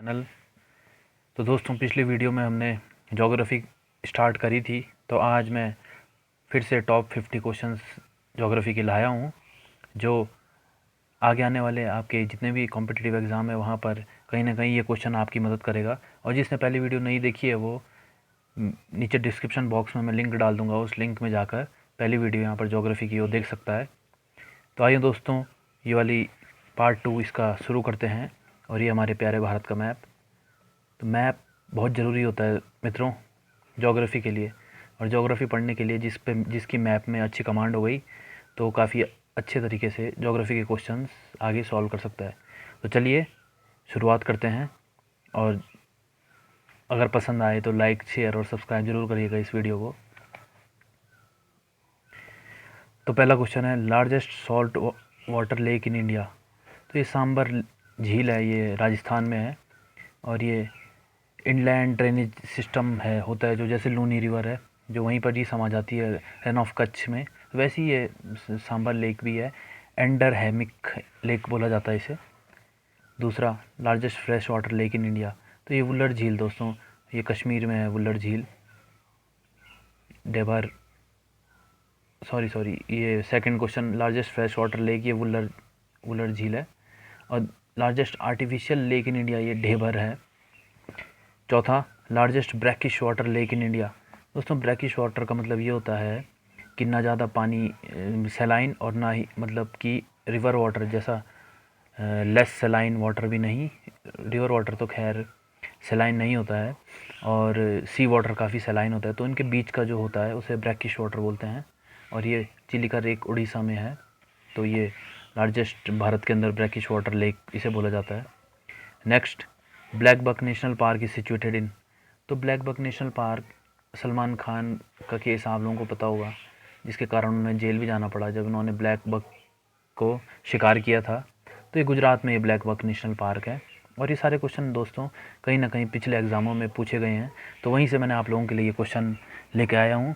Channel. तो दोस्तों, पिछली वीडियो में हमने ज्योग्राफी स्टार्ट करी थी, तो आज मैं फिर से टॉप 50 क्वेश्चंस ज्योग्राफी के लाया हूँ, जो आगे आने वाले आपके जितने भी कॉम्पिटिटिव एग्ज़ाम है वहाँ पर कहीं ना कहीं ये क्वेश्चन आपकी मदद करेगा। और जिसने पहली वीडियो नहीं देखी है वो नीचे डिस्क्रिप्शन बॉक्स में मैं लिंक डाल दूँगा, उस लिंक में जाकर पहली वीडियो यहाँ पर ज्योग्राफी की वो देख सकता है। तो आइए दोस्तों, ये वाली पार्ट 2 इसका शुरू करते हैं। और ये हमारे प्यारे भारत का मैप। तो मैप बहुत ज़रूरी होता है मित्रों ज्योग्राफी के लिए, और ज्योग्राफी पढ़ने के लिए जिसकी मैप में अच्छी कमांड हो गई तो काफ़ी अच्छे तरीके से ज्योग्राफी के क्वेश्चंस आगे सॉल्व कर सकता है। तो चलिए शुरुआत करते हैं, और अगर पसंद आए तो लाइक, शेयर और सब्सक्राइब जरूर करिएगा इस वीडियो को। तो पहला क्वेश्चन है, largest salt water lake in India. तो ये सांबर झील है, ये राजस्थान में है, और ये इनलैंड ड्रेनेज सिस्टम है होता है, जो जैसे लूनी रिवर है जो वहीं पर ही समा जाती है रन ऑफ कच्छ में, वैसे ही ये सांबर लेक भी है। एंडर हैमिक लेक बोला जाता है इसे। दूसरा, largest fresh water lake in India. तो ये वुल्लर झील दोस्तों, ये कश्मीर में है वुल्लर झील। डेबर सॉरी ये second question, largest fresh water lake, ये वुल्लर झील है। और largest artificial lake in India, ये ढेबर है। चौथा, largest brackish water lake in India. दोस्तों, ब्रैकिश वाटर का मतलब ये होता है कि ना ज़्यादा पानी सेलाइन और ना ही मतलब कि रिवर वाटर जैसा लेस सेलाइन वाटर भी नहीं। रिवर वाटर तो खैर सेलाइन नहीं होता है, और सी वाटर काफ़ी सेलाइन होता है, तो इनके बीच का जो होता है उसे ब्रैकिश वाटर बोलते हैं। और ये चिलिका लेक उड़ीसा में है, तो ये लार्जेस्ट भारत के अंदर ब्रैकिश वाटर लेक इसे बोला जाता है। Next, blackbuck national park is situated in. तो blackbuck national park, Salman Khan का केस आप लोगों को पता होगा, जिसके कारण उन्हें जेल भी जाना पड़ा जब उन्होंने ब्लैक बक को शिकार किया था। तो ये गुजरात में ये ब्लैक बक नेशनल पार्क है। और ये सारे क्वेश्चन दोस्तों कहीं ना कहीं पिछले एग्ज़ामों में पूछे गए हैं, तो वहीं से मैंने आप लोगों के लिए ये क्वेश्चन लेके आया हूँ।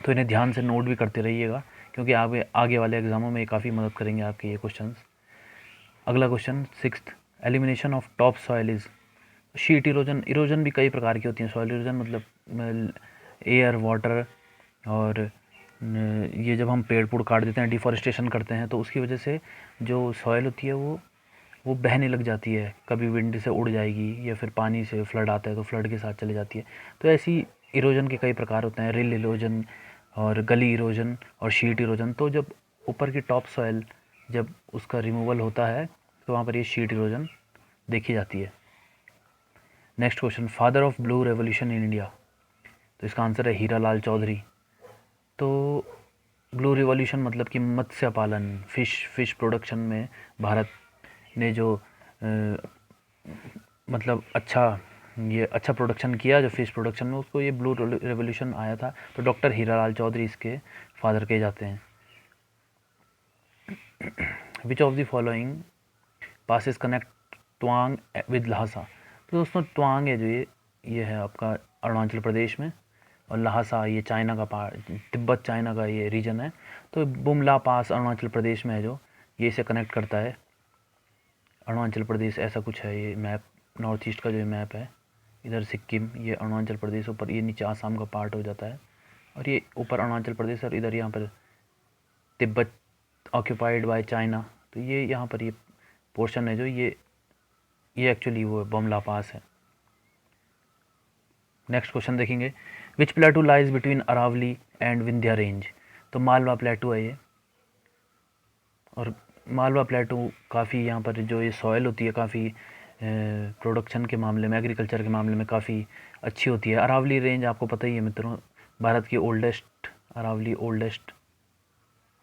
तो इन्हें ध्यान से नोट भी करते रहिएगा, क्योंकि आगे वाले एग्ज़ामों में काफ़ी मदद करेंगे आपके ये क्वेश्चन। अगला question, sixth, elimination of top soil is. Sheet erosion. Erosion भी कई प्रकार की होती हैं। सॉइल इरोजन मतलब एयर, वाटर, और ये जब हम पेड़ पुड़ काट देते हैं, डिफॉरेस्टेशन करते हैं, तो उसकी वजह से जो सॉइल होती है वो बहने लग जाती है। कभी विंड से उड़ जाएगी, या फिर पानी से फ्लड आता है तो फ्लड के साथ चले जाती है। तो ऐसी इरोजन के कई प्रकार होते हैं, रिल इरोजन और गली इरोजन और शीट इरोजन। तो जब ऊपर की टॉप सॉइल जब उसका रिमूवल होता है तो वहाँ पर ये शीट इरोजन देखी जाती है। Next question, father of blue revolution in India. तो इसका आंसर है हीरा लाल चौधरी। तो ब्लू रिवॉल्यूशन मतलब कि मत्स्य पालन, फिश प्रोडक्शन में भारत ने जो मतलब अच्छा प्रोडक्शन किया जो फिश प्रोडक्शन में, उसको ये ब्लू रेवोल्यूशन आया था। तो डॉक्टर हीरा लाल चौधरी इसके फादर कहे जाते हैं। Which of the following passes connect Tawang with Lhasa. तो दोस्तों, ट्वांग है जो ये है आपका अरुणाचल प्रदेश में, और लहासा ये चाइना का पार्ट, तिब्बत चाइना का ये रीजन है। तो बुमला पास अरुणाचल प्रदेश में है, जो ये इसे कनेक्ट करता है। अरुणाचल प्रदेश ऐसा कुछ है ये मैप, नॉर्थ ईस्ट का जो मैप है। इधर सिक्किम, ये अरुणाचल प्रदेश, ऊपर ये नीचे आसाम का पार्ट हो जाता है, और ये ऊपर अरुणाचल प्रदेश, और इधर यहाँ पर तिब्बत ऑक्यूपाइड बाय चाइना। तो ये यहाँ पर ये पोर्शन है जो ये एक्चुअली वो बुमला पास है। नेक्स्ट क्वेश्चन देखेंगे, which plateau lies between Aravalli and Vindhya range. तो मालवा प्लेटू है ये, और मालवा प्लेटू काफ़ी यहाँ पर जो ये सॉइल होती है काफ़ी प्रोडक्शन के मामले में, एग्रीकल्चर के मामले में काफ़ी अच्छी होती है। अरावली रेंज आपको पता ही है मित्रों, भारत की oldest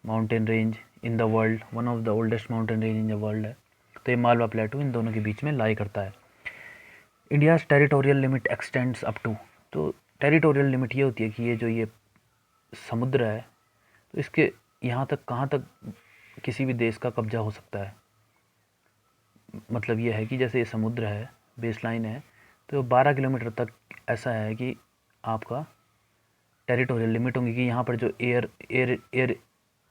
mountain range in the world, one of the oldest mountain range in the world है। तो ये मालवा प्लेटू इन दोनों के बीच में लाई करता है। India's territorial limit extends up to. तो टेरिटोरियल लिमिट ये होती है कि ये समुद्र है, तो इसके यहाँ तक कहाँ तक किसी भी देश का कब्जा हो सकता है। मतलब ये है कि जैसे ये समुद्र है, बेस लाइन है, तो 12 किलोमीटर तक ऐसा है कि आपका टेरिटोरियल लिमिट होंगी, कि यहाँ पर जो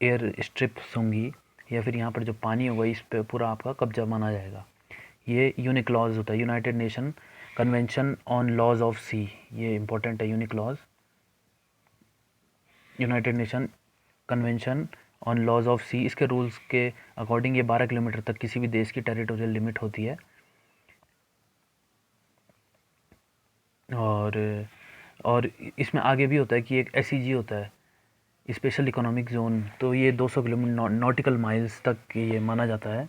एयर स्ट्रिप्स होंगी, या फिर यहाँ पर जो पानी होगा, इस पर पूरा आपका कब्जा माना जाएगा। ये यूनिक्लॉज होता है, United Nation convention on laws of sea, ये इंपॉर्टेंट है UNCLOS, United Nation convention on laws of sea. इसके रूल्स के अकॉर्डिंग ये 12 किलोमीटर तक किसी भी देश की टेरिटोरियल लिमिट होती है। और इसमें आगे भी होता है कि एक एसईजी होता है, स्पेशल इकोनॉमिक जोन, तो ये 200 किलोमीटर नॉटिकल माइल्स तक ये माना जाता है।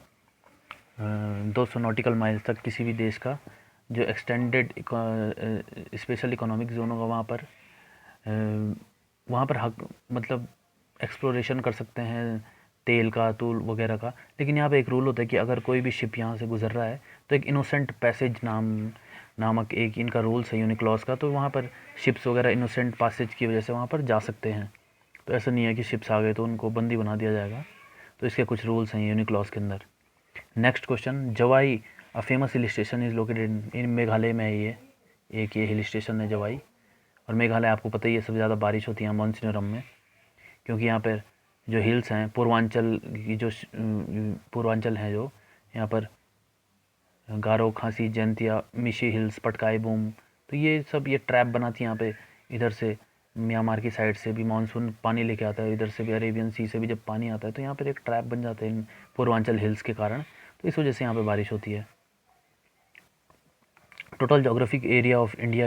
200 नॉटिकल माइल्स तक किसी भी देश का जो एक्सटेंडेड स्पेशल इकोनॉमिक जोन होगा वहाँ पर हक मतलब एक्सप्लोरेशन कर सकते हैं तेल का, तूल वगैरह का। लेकिन यहाँ पे एक रूल होता है कि अगर कोई भी शिप यहाँ से गुजर रहा है तो एक इनोसेंट पैसेज नामक एक इनका रूल्स है यूनिक्लॉज का, तो वहाँ पर शिप्स वगैरह इनोसेंट पैसेज की वजह से वहाँ पर जा सकते हैं। तो ऐसा नहीं है कि शिप्स आ गए तो उनको बंदी बना दिया जाएगा, तो इसके कुछ रूल्स हैं यूनिक्लॉज के अंदर। Next question, Jawai a famous hill station is located in Meghalaya में है ये एक ये हिल स्टेशन है जवाई। और मेघालय आपको पता ही है सबसे ज़्यादा बारिश होती है मानसून में, क्योंकि यहाँ पर जो हिल्स हैं पूर्वांचल की जो पूर्वांचल हैं जो यहाँ पर गारो, खासी, जयंतिया, मिशी हिल्स, पटकाई, बूम, तो ये सब ये ट्रैप बनाती है यहाँ पे। इधर से म्यांमार की साइड से भी मानसून पानी लेके आता है, इधर से भी अरेबियन सी से भी जब पानी आता है तो यहाँ पर एक ट्रैप बन जाता है इन पूर्वांचल हिल्स के कारण, तो इस वजह से यहाँ पे बारिश होती है। Total geographic area of India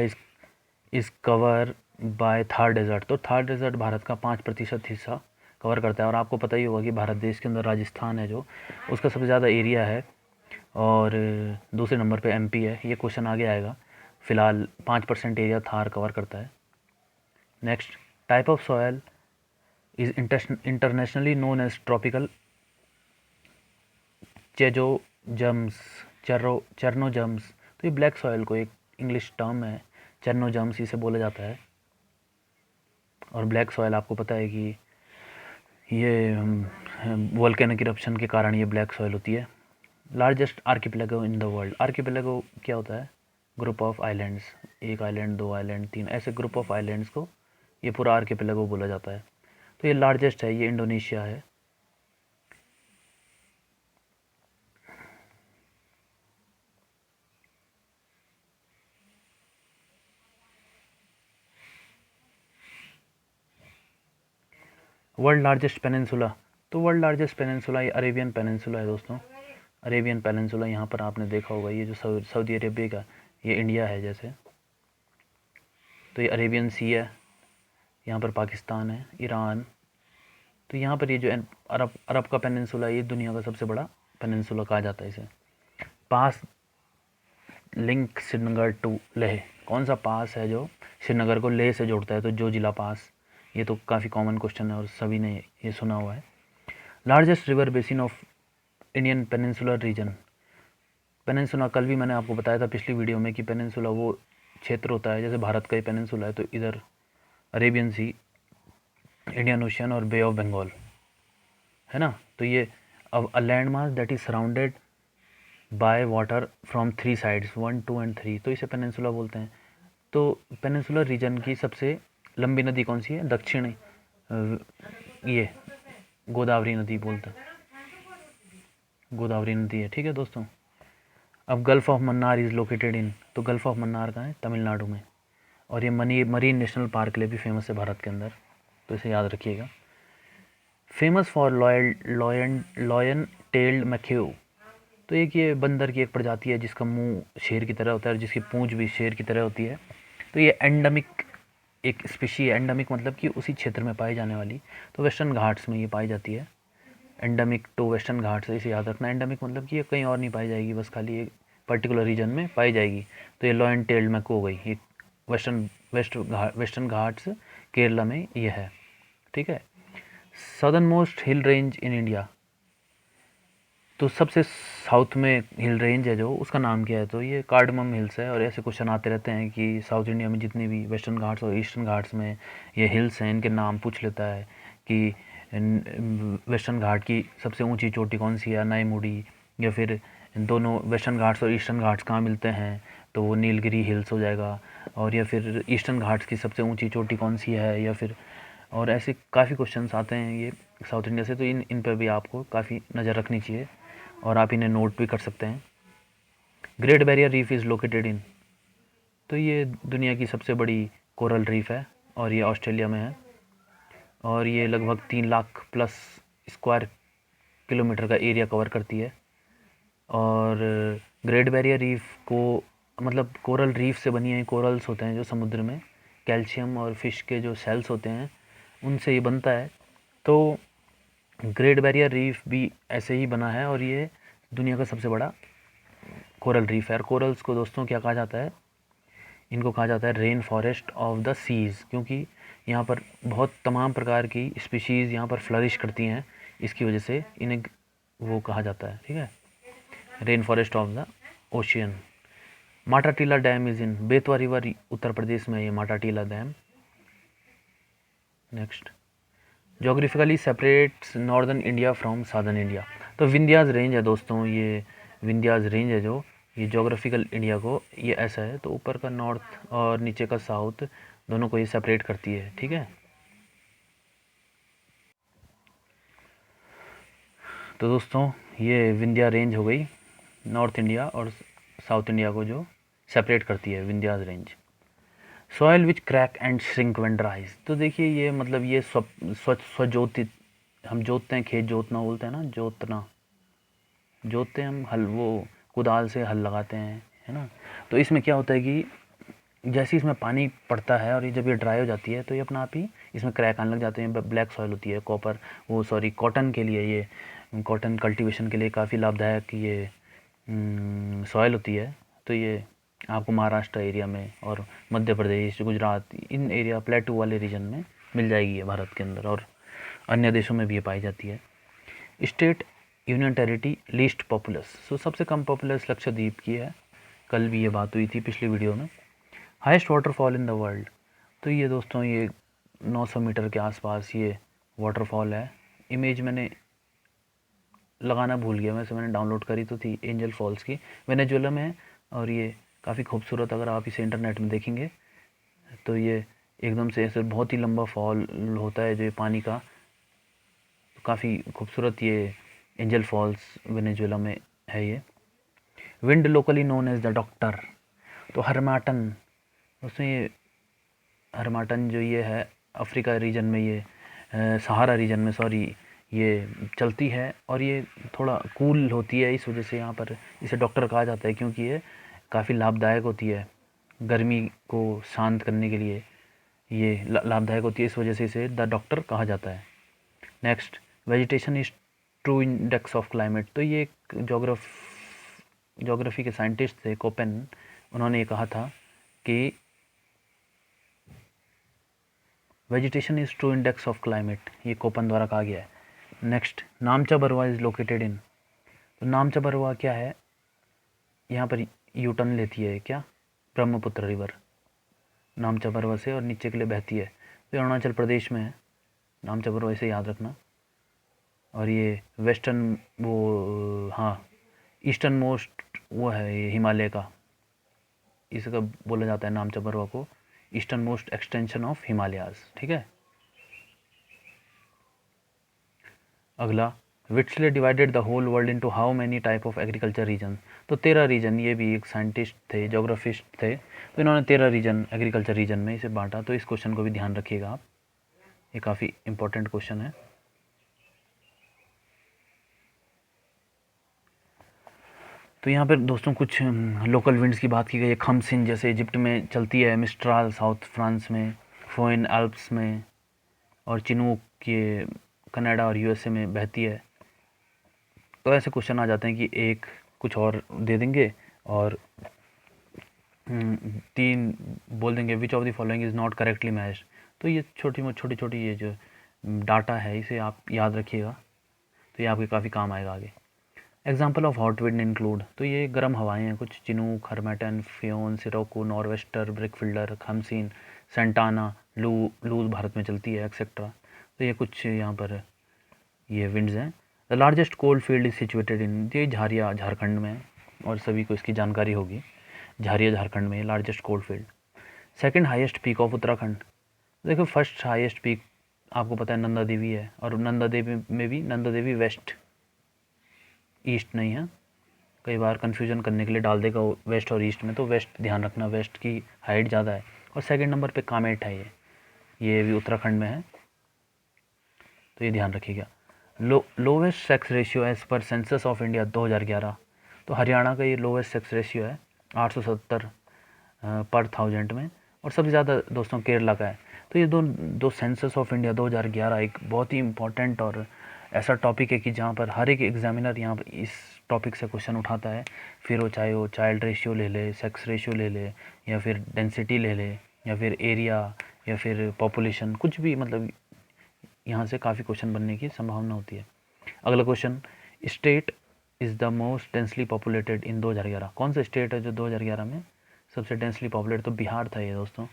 is cover by Thar desert, तो थार डेजर्ट भारत का 5% हिस्सा कवर करता है। और आपको पता ही होगा कि भारत देश के अंदर राजस्थान है जो उसका सबसे ज़्यादा एरिया है, और दूसरे नंबर पे एमपी है। ये क्वेश्चन आगे आएगा। फ़िलहाल 5% एरिया थार कवर करता है। Next, type of soil is internationally known as tropical chernozems, तो ये ब्लैक सॉयल को एक इंग्लिश टर्म है, चेरनोजम्स इसे बोला जाता है। और ब्लैक सॉयल आपको पता है कि ये वोल्केनिक इरप्शन के कारण ये ब्लैक सॉयल होती है। Largest archipelago in the world, archipelago क्या होता है? ग्रुप ऑफ आइलैंड्स, एक आइलैंड, दो आइलैंड, तीन, ऐसे ग्रुप ऑफ आइलैंड्स को ये पूरा आर्किपेलागो बोला जाता है। तो ये लार्जेस्ट है, ये इंडोनेशिया है। वर्ल्ड लार्जेस्ट पेनिनसुला, तो वर्ल्ड लार्जेस्ट पेनिनसुला ये अरेबियन पेनिनसुला है दोस्तों। अरेबियन पेनिनसुला यहाँ पर आपने देखा होगा, ये जो सऊदी अरेबिया का ये इंडिया है जैसे, तो ये अरेबियन सी है, यहाँ पर पाकिस्तान है, ईरान, तो यहाँ पर ये जो अरब का पेनिनसुला ये दुनिया का सबसे बड़ा पेनिनसुला कहा जाता है इसे। पास लिंक श्रीनगर टू लेह, कौन सा पास है जो श्रीनगर को लेह से जोड़ता है? तो जो जिला पास, ये तो काफ़ी कॉमन क्वेश्चन है और सभी ने ये सुना हुआ है। Largest river basin of Indian peninsular reason, peninsula कल भी मैंने आपको बताया था पिछली वीडियो में कि पेनिनसुला वो क्षेत्र होता है, जैसे भारत का ही पेनिनसुला है तो इधर अरेबियन सी, इंडियन ओशियन और बे ऑफ बंगाल है ना। तो ये अब a land mass that is surrounded by water from 3 sides 1, 2 and 3, तो इसे पेनिनसुला बोलते हैं। तो पेनिनसुलर रीजन की सबसे लंबी नदी कौन सी है? दक्षिणी ये गोदावरी नदी बोलते हैं, गोदावरी नदी है, ठीक है दोस्तों। अब gulf of Mannar is located in, तो गल्फ़ ऑफ मन्नार कहाँ है? तमिलनाडु में। और ये मरीन नेशनल पार्क के लिए भी फेमस है भारत के अंदर, तो इसे याद रखिएगा। Famous for lion tailed McCue, तो एक ये बंदर की एक प्रजाति है जिसका मुंह शेर की तरह होता है और जिसकी पूंछ भी शेर की तरह होती है। तो ये एंडेमिक एक स्पीशी है, एंडेमिक मतलब कि उसी क्षेत्र में पाई जाने वाली, तो वेस्टर्न घाट्स में ये पाई जाती है। एंडेमिक टू वेस्टर्न घाट्स, इसे याद रखना। एंडेमिक मतलब कि ये कहीं और नहीं पाई जाएगी, बस खाली एक पर्टिकुलर रीजन में पाई जाएगी। तो ये लॉयन टेल्ड मैक्यू हो गई, ये वेस्टर्न घाट्स केरला में ये है, ठीक है। Southern most hill range in India, तो सबसे साउथ में हिल रेंज है जो उसका नाम क्या है? तो ये कार्डमम हिल्स है। और ऐसे क्वेश्चन आते रहते हैं कि साउथ इंडिया में जितने भी वेस्टर्न घाट्स और ईस्टर्न घाट्स में ये हिल्स हैं इनके नाम पूछ लेता है कि वेस्टर्न घाट की सबसे ऊंची चोटी कौन सी है? नाईमुड़ी, या फिर दोनों वेस्टर्न घाट्स और ईस्टर्न घाट्स कहाँ मिलते हैं? तो वो नीलगिरी हिल्स हो जाएगा। और या फिर ईस्टर्न घाट्स की सबसे ऊंची चोटी कौन सी है? या फिर और ऐसे काफ़ी क्वेश्चंस आते हैं ये साउथ इंडिया से, तो इन पर भी आपको काफ़ी नज़र रखनी चाहिए और आप इन्हें नोट भी कर सकते हैं। Great barrier reef is located in, तो ये दुनिया की सबसे बड़ी कोरल रीफ है और ये ऑस्ट्रेलिया में है और ये लगभग 3 लाख प्लस स्क्वायर किलोमीटर का एरिया कवर करती है। और ग्रेट बैरियर रीफ को मतलब कोरल रीफ से बनी है, कोरल्स होते हैं जो समुद्र में कैल्शियम और फिश के जो सेल्स होते हैं उनसे ये बनता है। तो ग्रेट बैरियर रीफ भी ऐसे ही बना है और ये दुनिया का सबसे बड़ा कोरल रीफ है। और कोरल्स को दोस्तों क्या कहा जाता है, इनको कहा जाता है rain forest of the seas, क्योंकि यहाँ पर बहुत तमाम प्रकार की स्पीशीज़ यहाँ पर फ्लरिश करती हैं, इसकी वजह से इन्हें वो कहा जाता है, ठीक है, rain forest of the ocean. Matatila dam is in Betwa river, Uttar Pradesh में ये Matatila dam. Next, geographically separates northern India from southern India, तो विंध्याज रेंज है दोस्तों, ये विंध्याज रेंज है जो ये जोग्राफिकल इंडिया को ये ऐसा है, तो ऊपर का नॉर्थ और नीचे का साउथ दोनों को ये सेपरेट करती है, ठीक है। तो दोस्तों ये विंध्या रेंज हो गई, नॉर्थ इंडिया और साउथ इंडिया को जो सेपरेट करती है, Vindhyas range. Soil which crack and shrink when ड्राइज, तो देखिए ये मतलब ये स्वजोतित, हम जोतते हैं, खेत जोतना बोलते हैं ना, जोतते हैं हम, हल वो कुदाल से हल लगाते हैं, है ना। तो इसमें क्या होता है कि जैसे इसमें पानी पड़ता है और ये जब ये ड्राई हो जाती है तो ये अपना आप ही इसमें क्रैक आने लग जाते हैं। ब्लैक सॉइल होती है, कॉटन के लिए, ये कॉटन कल्टीवेशन के लिए काफ़ी लाभदायक ये सॉइल होती है। तो ये आपको महाराष्ट्र एरिया में और मध्य प्रदेश, गुजरात, इन एरिया प्लेटू वाले रीजन में मिल जाएगी ये भारत के अंदर, और अन्य देशों में भी ये पाई जाती है। State union territory least populace, तो सबसे कम पॉपुलस लक्षद्वीप की है, कल भी ये बात हुई थी पिछली वीडियो में। Highest waterfall in the world, तो ये दोस्तों ये 900 मीटर के आसपास ये वाटरफॉल है। इमेज मैंने लगाना भूल गया, वैसे मैंने डाउनलोड करी तो थी एंजल फॉल्स की, वेनेजुएला में है और ये काफ़ी खूबसूरत, अगर आप इसे इंटरनेट में देखेंगे तो ये एकदम से ऐसे बहुत ही लंबा फॉल होता है जो ये पानी का, काफ़ी खूबसूरत ये एंजल फॉल्स वेनेजुएला में है ये। Wind locally known as the doctor, तो हरमाटन, उसमें ये हरमाटन जो ये है अफ्रीका रीजन में, ये सहारा रीजन में सॉरी, ये चलती है और ये थोड़ा कूल होती है, इस वजह से यहाँ पर इसे डॉक्टर कहा जाता है, क्योंकि ये काफ़ी लाभदायक होती है, गर्मी को शांत करने के लिए ये लाभदायक होती है, इस वजह से इसे द डॉक्टर कहा जाता है। Next, vegetation is true index of climate, तो ये एक जोग्राफी के साइंटिस्ट थे कोपेन, उन्होंने ये कहा था कि vegetation is true index of climate, ये कोपन द्वारा कहा गया है। Next, नामचा Barwa is located in, तो नामचा बरवा क्या है, यहाँ पर यू टर्न लेती है क्या, ब्रह्मपुत्र रिवर नामचा बरवा से और नीचे के लिए बहती है, तो अरुणाचल प्रदेश में है नामचा बरवा, इसे याद रखना। और ये वेस्टर्न वो हाँ ईस्टर्न मोस्ट वो है ये हिमालय का, इसका बोला जाता है नामचा बरवा को eastern most extension of Himalayas, ठीक है। अगला, विट्सले divided the whole world into how many type of agriculture region, तो 13 रीजन, ये भी एक साइंटिस्ट थे, जोग्राफिस्ट थे, तो इन्होंने 13 रीजन एग्रीकल्चर रीजन में इसे बांटा, तो इस क्वेश्चन को भी ध्यान रखिएगा आप, ये काफ़ी इंपॉर्टेंट क्वेश्चन है। तो यहाँ पर दोस्तों कुछ लोकल विंड्स की बात की गई है। खमसिन जैसे इजिप्ट में चलती है, मिस्ट्राल साउथ फ्रांस में, फोइन अल्प्स में, और चिनूक के कनाडा और यूएसए में बहती है। तो ऐसे क्वेश्चन आ जाते हैं कि एक कुछ और दे देंगे और 3 बोल देंगे विच of the following is not correctly matched, तो ये छोटी ये जो डाटा है इसे आप याद रखिएगा, तो ये आपके काफ़ी काम आएगा आगे। Example of hot wind include, तो ये गर्म हवाएं हैं कुछ, चिनूक, हरमेटन, फियोन, सिरोको, नॉर्वेस्टर, ब्रिकफिल्डर, खमसिन, सेंटाना, लूज भारत में चलती है, एक्सेट्रा। तो ये कुछ यहाँ पर ये विंड्स हैं। The largest coal field is situated in, ये झारिया झारखंड में, और सभी को इसकी जानकारी होगी, झारिया झारखंड में largest coal field. Second highest peak of Uttarakhand, देखो फर्स्ट हाईएस्ट पीक आपको पता है नंदा देवी है, और नंदा देवी में भी नंदा देवी वेस्ट, ईस्ट नहीं है, कई बार कन्फ्यूजन करने के लिए डाल देगा वेस्ट और ईस्ट में, तो वेस्ट ध्यान रखना, वेस्ट की हाइट ज़्यादा है। और सेकंड नंबर पे कामेट है, ये भी उत्तराखंड में है, तो ये ध्यान रखिएगा। Lowest sex ratio as per census of India 2011, तो हरियाणा का ये लोवेस्ट सेक्स रेशियो है 870 पर 1000 में, और सबसे ज़्यादा दोस्तों केरला का है। तो ये दो सेंसस ऑफ इंडिया 2011 एक बहुत ही इंपॉर्टेंट और ऐसा टॉपिक है कि जहाँ पर हर एक एग्जामिनर यहाँ पर इस टॉपिक से क्वेश्चन उठाता है। फिर वो चाहे वो चाइल्ड रेशियो ले ले, सेक्स रेशियो ले ले, या फिर डेंसिटी ले ले, या फिर एरिया, या फिर पॉपुलेशन, कुछ भी, मतलब यहाँ से काफ़ी क्वेश्चन बनने की संभावना होती है। अगला question, state is the most densely populated इन 2011, कौन सा स्टेट है जो 2011 में सबसे डेंसली पॉपुलेटेड? तो बिहार था ये दोस्तों।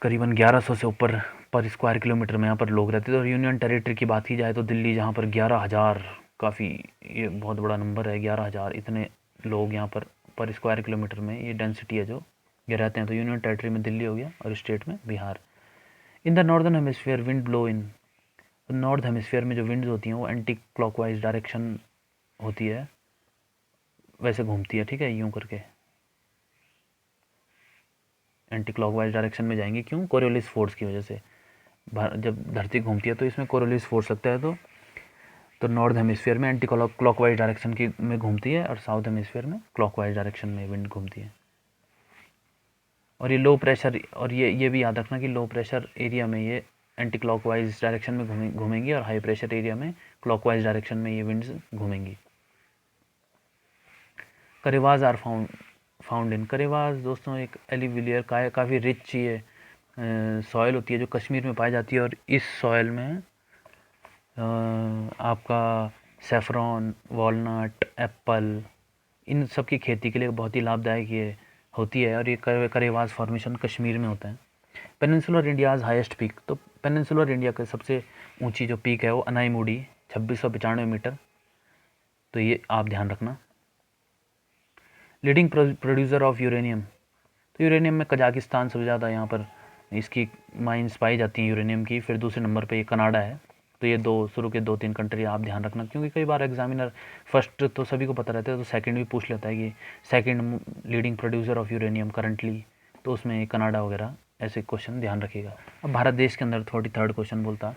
करीबन 1100 से ऊपर पर स्क्वायर किलोमीटर में यहाँ पर लोग रहते थे। और यूनियन टेरिटरी की बात की जाए तो दिल्ली, जहाँ पर 11,000, काफ़ी ये बहुत बड़ा नंबर है, 11,000 इतने लोग यहाँ पर स्क्वायर किलोमीटर में ये डेंसिटी है जो ये रहते हैं। तो यूनियन टेरिटरी में दिल्ली हो गया और स्टेट में Bihar. In the northern hemisphere wind blow in, north hemisphere में जो विंड्स होती हैं वो एंटी क्लॉकवाइज डायरेक्शन होती है, वैसे घूमती है, ठीक है, यूं करके एंटी क्लॉकवाइज डायरेक्शन में जाएंगी। क्यों? कोरियोलिस फोर्स की वजह से। जब धरती घूमती है तो इसमें कोरियोलिस फोर्स लगता है, तो नॉर्थ हेमिस्फीयर में एंटी क्लॉकवाइज डायरेक्शन की में घूमती है, और साउथ हेमिस्फीयर में क्लॉकवाइज डायरेक्शन में विंड घूमती है। और ये लो प्रेशर, और ये भी याद रखना कि लो प्रेशर एरिया में ये एंटी क्लॉकवाइज डायरेक्शन में घूमेंगी, और हाई प्रेशर एरिया में क्लॉकवाइज डायरेक्शन में ये winds घूमेंगी। Karewas are found in, karewas दोस्तों एक एलिविलियर का काफ़ी रिच ये सॉयल होती है जो कश्मीर में पाई जाती है। और इस सॉयल में आपका सेफ्रॉन, वॉलनट, एप्पल, इन सब की खेती के लिए बहुत ही लाभदायक ये होती है। और ये करेवाज फॉर्मेशन कश्मीर में होता है। पेनिनसुलर इंडियाज़ हाईएस्ट पीक, तो पेनिनसुलर इंडिया का सबसे ऊंची जो पीक है वो अनाईमुडी 2695 मीटर, तो ये आप ध्यान रखना। लीडिंग प्रोड्यूसर ऑफ यूरेनियम, तो यूरेनियम में कजाकिस्तान सबसे ज़्यादा यहाँ पर इसकी माइंस पाई जाती हैं यूरेनियम की। फिर दूसरे नंबर पे ये कनाडा है। तो ये शुरू के 2-3 कंट्री आप ध्यान रखना, क्योंकि कई बार एग्जामिनर फर्स्ट तो सभी को पता रहता है, तो सेकंड भी पूछ लेता है कि second leading producer of uranium currently, तो उसमें कनाडा वगैरह ऐसे क्वेश्चन ध्यान रखिएगा। अब भारत देश के अंदर 43rd क्वेश्चन बोलता,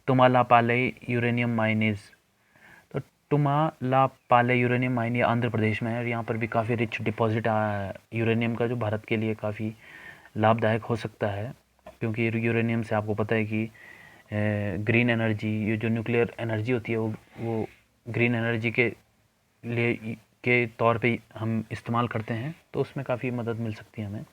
तुमालापाले यूरेनियम माइन इज, तो तुमालापाले यूरेनियम माइन ये आंध्र प्रदेश में है, और यहाँ पर भी काफ़ी रिच डिपॉजिट यूरेनियम का, जो भारत के लिए काफ़ी लाभदायक हो सकता है। क्योंकि यूरेनियम से आपको पता है कि ग्रीन एनर्जी, ये जो न्यूक्लियर एनर्जी होती है वो ग्रीन एनर्जी के लिए के तौर पे हम इस्तेमाल करते हैं, तो उसमें काफ़ी मदद मिल सकती है हमें।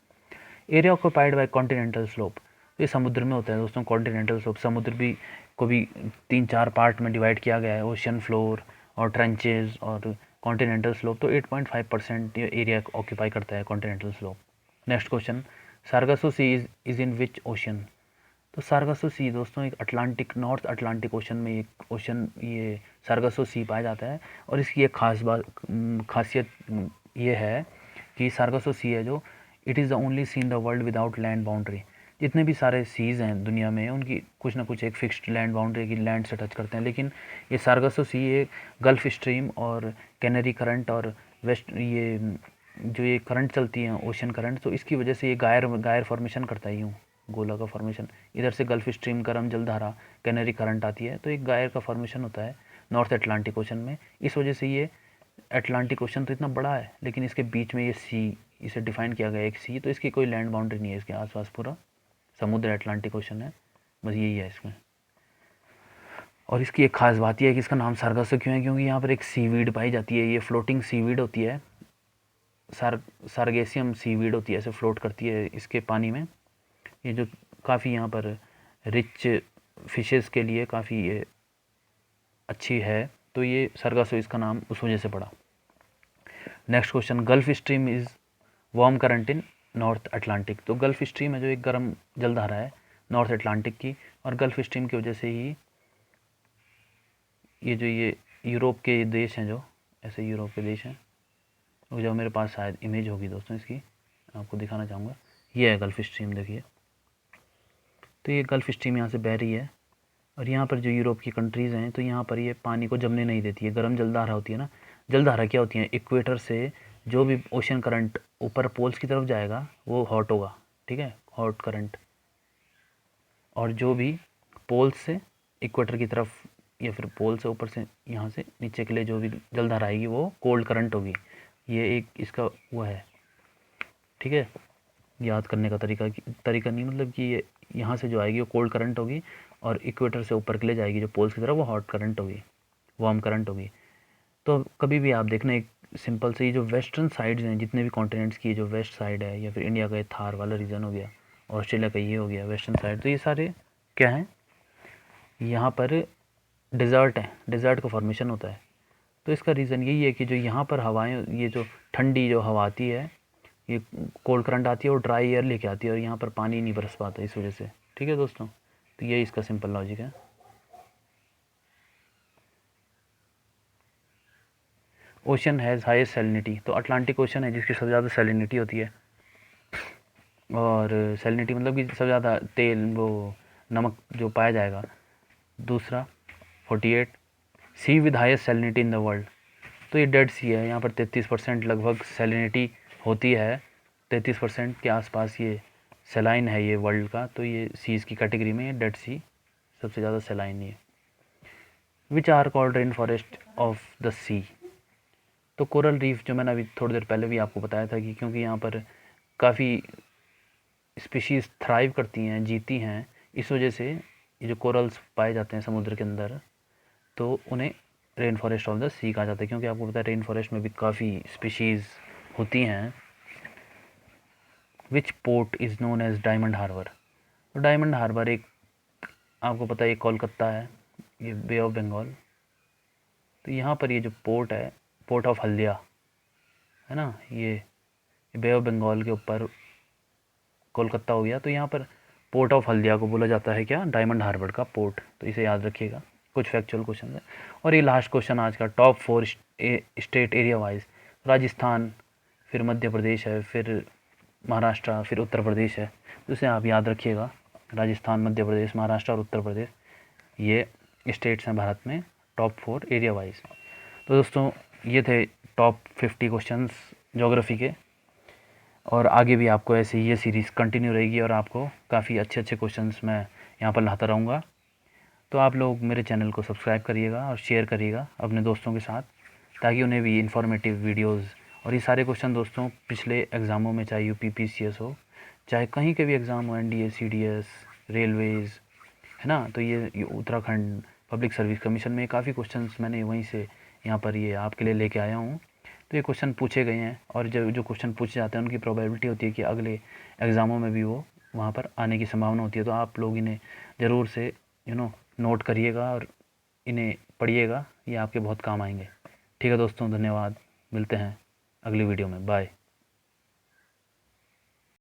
Area occupied by continental slope, ये समुद्र में होता है दोस्तों। कॉन्टिनेंटल स्लोप समुद्र को भी 3-4 पार्ट में डिवाइड किया गया है, ओशियन फ्लोर और ट्रेंचेज और कॉन्टिनेंटल स्लोप। तो 8.5% ये एरिया ऑक्यूपाई करता है continental slope. Next question, Sargasso sea is in which ocean, तो सार्गासो सी दोस्तों एक अटलांटिक, नॉर्थ अटलांटिक ओशन में एक ओशन ये सार्गासो सी पाया जाता है। और इसकी एक खासियत ये है कि सार्गासो सी है जो it is the only sea in the world without land boundary. जितने भी सारे सीज़ हैं दुनिया में उनकी कुछ ना कुछ एक फिक्स्ड लैंड बाउंड्री की लैंड से टच करते हैं, लेकिन ये सार्गासो सी ये गल्फ़ स्ट्रीम और कैनरी करंट और वेस्ट ये जो ये करंट चलती हैं ओशन करंट, तो इसकी वजह से ये गायर फॉर्मेशन करता है, यूँ गोला का फॉर्मेशन। इधर से गल्फ़ स्ट्रीम गर्म जलधारा कैनरी करंट आती है, तो एक गायर का फॉर्मेशन होता है नॉर्थ अटलांटिक ओशन में। इस वजह से ये अटलांटिक ओशन तो इतना बड़ा है, लेकिन इसके बीच में ये सी, इसे डिफाइन किया गया एक सी, तो इसकी कोई लैंड बाउंड्री नहीं है, इसके आसपास पूरा समुद्र अटलांटिक ओशन है, बस यही है इसमें। और इसकी एक खास बात यह है कि इसका नाम सार्गासो क्यों है, क्योंकि यहाँ पर एक सीवीड पाई जाती है, ये फ्लोटिंग सीवीड होती है, सार्गेसियम सीवीड होती है, ऐसे फ्लोट करती है इसके पानी में। ये जो काफ़ी यहाँ पर रिच फिशेस के लिए काफ़ी ये अच्छी है, तो ये सार्गासो इसका नाम उस वजह से पड़ा। Next question, gulf stream is warm current in north Atlantic, तो गल्फ़ स्ट्रीम है जो एक गर्म जलधारा है नॉर्थ अटलांटिक की, और गल्फ़ स्ट्रीम की वजह से ही ये जो ये यूरोप के देश हैं, जो ऐसे यूरोप के देश हैं, जो मेरे पास शायद इमेज होगी दोस्तों इसकी, आपको दिखाना चाहूँगा। ये है गल्फ़ स्ट्रीम, देखिए, तो ये गल्फ़ स्ट्रीम यहाँ से बह रही है, और यहाँ पर जो यूरोप की कंट्रीज़ हैं तो यहाँ पर ये पानी को जमने नहीं देती है, गर्म जलधारा होती है ना, जलधारा क्या होती है, इक्वेटर से जो भी ओशन करंट ऊपर पोल्स की तरफ जाएगा वो हॉट होगा, ठीक है, हॉट करंट। और जो भी पोल से इक्वेटर की तरफ या फिर पोल से ऊपर से यहाँ से नीचे के लिए जो भी जलधारा आएगी वो कोल्ड करंट होगी। ये एक इसका वो है, ठीक है, याद करने का तरीका नहीं, मतलब कि ये यहाँ से जो आएगी वो कोल्ड करंट होगी और इक्वेटर से ऊपर के लिए जाएगी जो पोल्स की तरफ वो हॉट करंट होगी, वार्म करंट होगी। तो कभी भी आप देखना एक सिंपल से, ये जो वेस्टर्न साइड्स हैं जितने भी कॉन्टिनेंट्स की जो वेस्ट साइड है, या फिर इंडिया का ये थार वाला रीजन हो गया, ऑस्ट्रेलिया का ये हो गया वेस्टर्न साइड, तो ये सारे क्या हैं, यहाँ पर डिज़र्ट है, डिज़र्ट का फॉर्मेशन होता है। तो इसका रीज़न यही है कि जो यहाँ पर हवाएं, ये जो ठंडी जो हवा आती है, ये कोल्ड करंट आती है और ड्राई एयर लेके आती है, और यहाँ पर पानी नहीं बरस पाता इस वजह से, ठीक है दोस्तों। तो ये इसका सिंपल लॉजिक है। ओशन हैज़ हाईएस्ट सैलिनिटी, तो अटलांटिक ओशन है जिसकी सबसे ज़्यादा सैलिनिटी होती है, और सैलिनिटी मतलब कि सबसे ज़्यादा तेल वो नमक जो पाया जाएगा। दूसरा 48, sea with highest salinity in the world, तो ये डेड सी है, यहाँ पर 33% लगभग सैलिनिटी होती है, 33% के आसपास ये सेलाइन है ये वर्ल्ड का, तो ये सीज़ की कैटेगरी में ये डेड सी सबसे ज़्यादा सेलाइन है। Which are called rain forest of the sea, तो कोरल रीफ जो मैंने अभी थोड़ी देर पहले भी आपको बताया था कि क्योंकि यहाँ पर काफ़ी स्पीशीज़ थ्राइव करती हैं, जीती हैं, इस वजह से ये जो कोरल्स पाए जाते हैं समुद्र के अंदर, तो उन्हें रेन फॉरेस्ट ऑफ द सी कहा जाता है, क्योंकि आपको पता है रेन फॉरेस्ट में भी काफ़ी स्पीशीज़ होती हैं। Which port is known as Diamond Harbour, तो डायमंड हार्बर एक आपको पता है ये कोलकाता है, ये बे ऑफ बंगाल, तो यहाँ पर ये जो पोर्ट है, पोर्ट ऑफ हल्दिया है ना, ये बे ऑफ बंगाल के ऊपर कोलकाता हो गया, तो यहाँ पर पोर्ट ऑफ हल्दिया को बोला जाता है क्या, डायमंड हार्बर का पोर्ट, तो इसे याद रखिएगा। कुछ फैक्चुअल क्वेश्चन है। और ये लास्ट क्वेश्चन आज का, top 4 state area wise, Rajasthan, फिर मध्य प्रदेश है, फिर महाराष्ट्र, फिर उत्तर प्रदेश है, तो इसे आप याद रखिएगा। राजस्थान, मध्य प्रदेश, महाराष्ट्र और उत्तर प्रदेश, ये स्टेट्स हैं भारत में टॉप 4 एरिया वाइज। तो दोस्तों ये थे टॉप 50 क्वेश्चंस ज्योग्राफी के, और आगे भी आपको ऐसे ये सीरीज़ कंटिन्यू रहेगी और आपको काफ़ी अच्छे अच्छे क्वेश्चंस मैं यहाँ पर लाता रहूँगा। तो आप लोग मेरे चैनल को सब्सक्राइब करिएगा और शेयर करिएगा अपने दोस्तों के साथ, ताकि उन्हें भी इन्फॉर्मेटिव वीडियोज़, और ये सारे क्वेश्चन दोस्तों पिछले एग्ज़ामों में, चाहे UPPCS हो, चाहे कहीं के भी एग्ज़ाम हो, NDA, CDS, रेलवेज़, है ना, तो ये उत्तराखंड पब्लिक सर्विस कमीशन में काफ़ी क्वेश्चंस मैंने वहीं से यहाँ पर ये आपके लिए लेके आया हूँ। तो ये क्वेश्चन पूछे गए हैं, और जो क्वेश्चन पूछे जाते हैं उनकी प्रोबेबिलिटी होती है कि अगले एग्ज़ामों में भी वो वहाँ पर आने की संभावना होती है। तो आप लोग इन्हें ज़रूर से नोट करिएगा और इन्हें पढ़िएगा, ये आपके बहुत काम आएंगे। ठीक है दोस्तों, धन्यवाद, मिलते हैं अगली वीडियो में, बाय।